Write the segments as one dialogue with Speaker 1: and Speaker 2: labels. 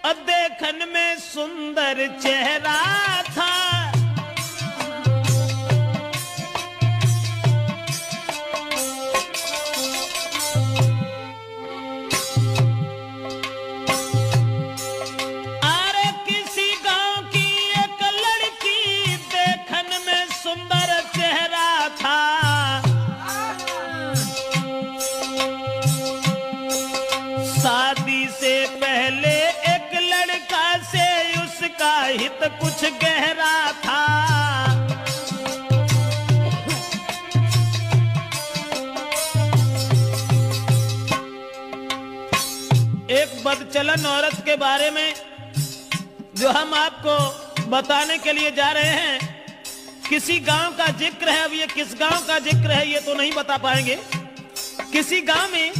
Speaker 1: और देखन में सुंदर चेहरा था। अरे किसी गांव की एक लड़की देखन में सुंदर चेहरा था। शादी से पहले एक लड़का से उसका हित कुछ गहरा था। एक बदचलन औरत के बारे में जो हम आपको बताने के लिए जा रहे हैं, किसी गांव का जिक्र है। अब ये किस गांव का जिक्र है ये तो नहीं बता पाएंगे। किसी गांव में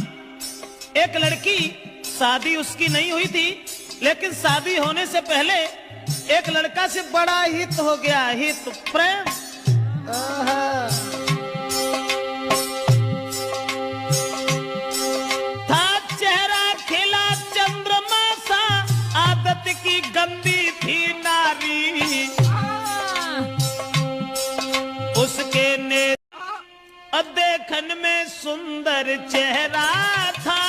Speaker 1: एक लड़की, शादी उसकी नहीं हुई थी, लेकिन शादी होने से पहले एक लड़का से बड़ा हित हो गया, हित प्रेम। था चेहरा खिला चंद्रमा सा, आदत की गंदी थी नारी। उसके ने देखन में सुंदर चेहरा था।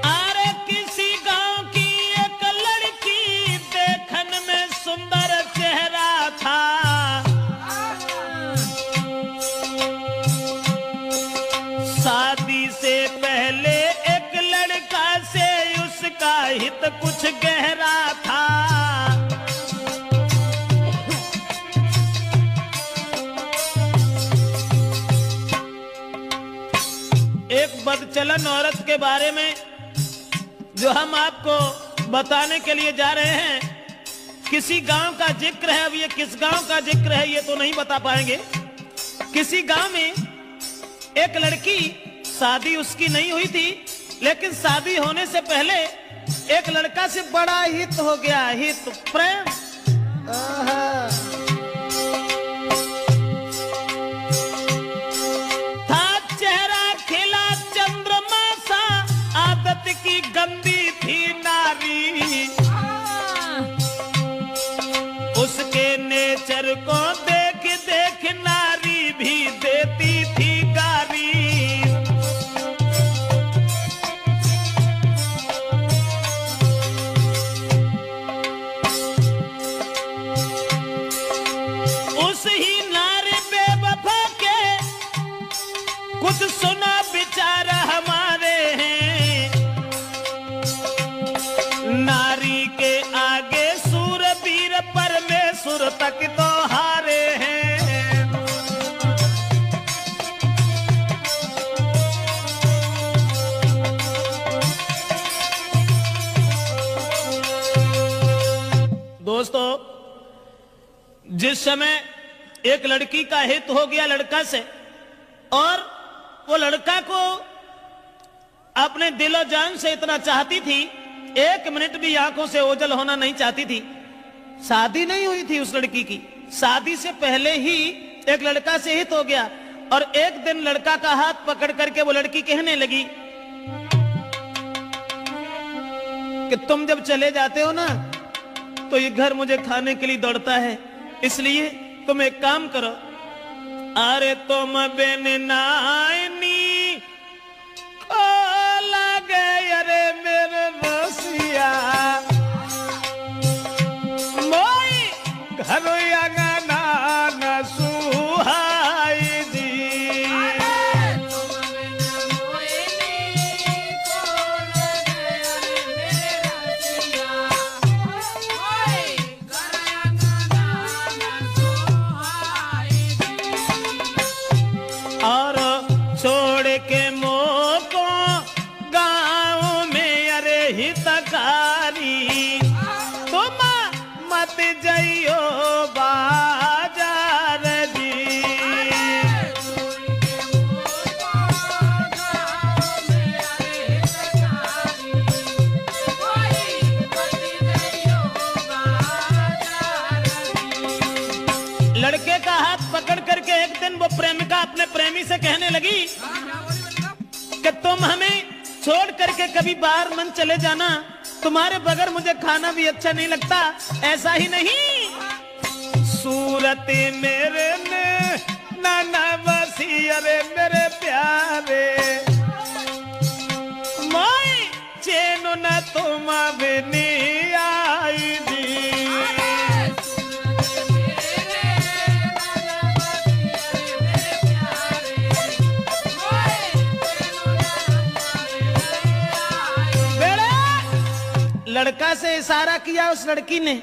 Speaker 1: अरे किसी गांव की एक लड़की देखन में सुंदर चेहरा था। शादी से पहले एक लड़का से उसका हित कुछ गहरा था। एक बदचलन औरत के बारे में जो हम आपको बताने के लिए जा रहे हैं, किसी गांव का जिक्र है। अब ये किस गांव का जिक्र है ये तो नहीं बता पाएंगे। किसी गांव में एक लड़की, शादी उसकी नहीं हुई थी, लेकिन शादी होने से पहले एक लड़का से बड़ा हित हो गया, हित प्रेम। था चेहरा खिला चंद्रमा सा, आदत की गंदी थी नारी। उसके नेचर को देख देख नारी भी देती थी गारी। उस ही नारी बेवफा के कुछ सुना विचार हमारे हैं। नारी के आगे सूरवीर परमेश्वर तक तो हारे हैं। दोस्तों, जिस समय एक लड़की का हित हो गया लड़का से, और वो लड़का को अपने दिलो जान से इतना चाहती थी, एक मिनट भी आंखों से ओझल होना नहीं चाहती थी। शादी नहीं हुई थी उस लड़की की, शादी से पहले ही एक लड़का से हित हो गया। और एक दिन लड़का का हाथ पकड़ करके वो लड़की कहने लगी कि तुम जब चले जाते हो ना तो ये घर मुझे खाने के लिए दौड़ता है, इसलिए तुम एक काम करो। अरे तुम बिन नाइनी को लगे, अरे मेरे रसिया मोई घर अंगना न सुहाई जी। और छोड़े लड़के का हाथ पकड़ करके एक दिन वो प्रेमिका अपने प्रेमी से कहने लगी कि तुम हमें छोड़ करके कभी बाहर मन चले जाना, तुम्हारे बगैर मुझे खाना भी अच्छा नहीं लगता। ऐसा ही नहीं, सूरत मेरे ने नाना बसी, अरे मेरे प्यारे मोई चैन न तुम बिनी आई जी। लड़का से इशारा किया उस लड़की ने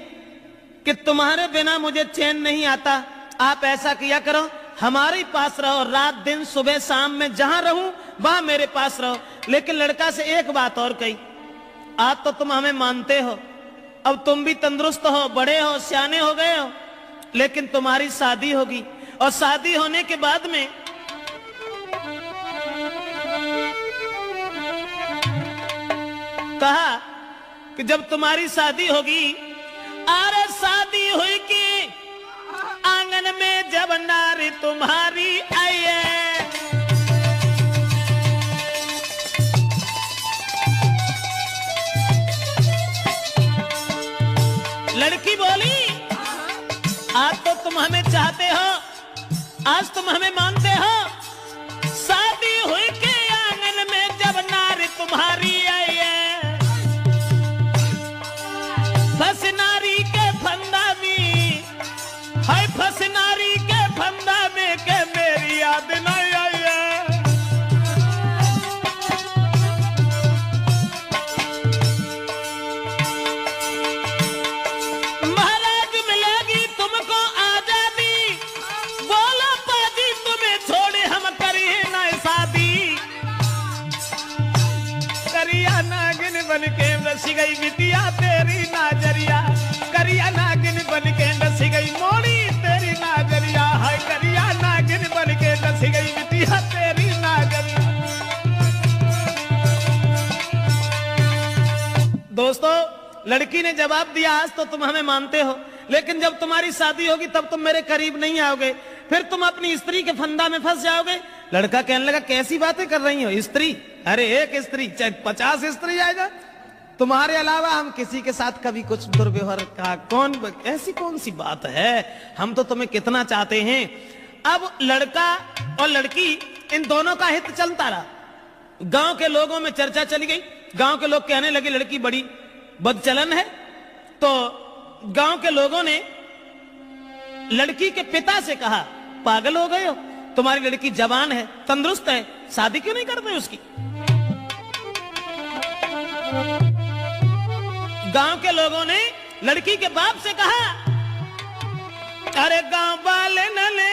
Speaker 1: कि तुम्हारे बिना मुझे चैन नहीं आता, आप ऐसा किया करो, हमारे पास रहो, रात दिन सुबह शाम में जहां रहूं वहां मेरे पास रहो। लेकिन लड़का से एक बात और कही, आज तो तुम हमें मानते हो, अब तुम भी तंदुरुस्त हो, बड़े हो, सियाने हो गए हो, लेकिन तुम्हारी शादी होगी और शादी होने के बाद में कहा कि जब तुम्हारी शादी होगी, अरे शादी हुई कि आंगन में जब नारी तुम्हारी आई है, लड़की बोली आज तो तुम हमें चाहते हो, आज तुम हमें मानते हो, शादी हुई के आंगन में जब नारी तुम्हारी आई है, फंस नारी के फंदा में, हाय फंस नारी के फंदा में के मेरी याद नहीं आई है। महाराज मिलेगी तुमको आजादी, बोलो पाजी तुम्हें छोड़े हम करिए ना शादी। करिया नागिन बन के रस गई बिटिया तेरी नाजरिया, करिया नागिन बन के रस गई मोड़ी तेरी नाजरिया, हाय करिया नागिन बन के रस गई बिटिया तेरी नाजरिया। दोस्तों, लड़की ने जवाब दिया आज तो तुम हमें मानते हो, लेकिन जब तुम्हारी शादी होगी तब तुम मेरे करीब नहीं आओगे, फिर तुम अपनी स्त्री के फंदा में फंस जाओगे। लड़का कहने लगा कैसी बातें कर रही हो, स्त्री, अरे एक स्त्री चाहे 50 स्त्री आएगा, तुम्हारे अलावा हम किसी के साथ कभी कुछ दुर्व्यवहार का ऐसी कौन सी बात है, हम तो तुम्हें कितना चाहते हैं। अब लड़का और लड़की इन दोनों का हित चलता रहा, गांव के लोगों में चर्चा चली गई, गांव के लोग कहने लगे लड़की बड़ी बदचलन है, तो गांव के लोगों ने लड़की के पिता से कहा पागल हो गए हो, तुम्हारी लड़की जवान है, तंदुरुस्त है, शादी क्यों नहीं करते उसकी। गांव के लोगों ने लड़की के बाप से कहा अरे गांव वाले न ले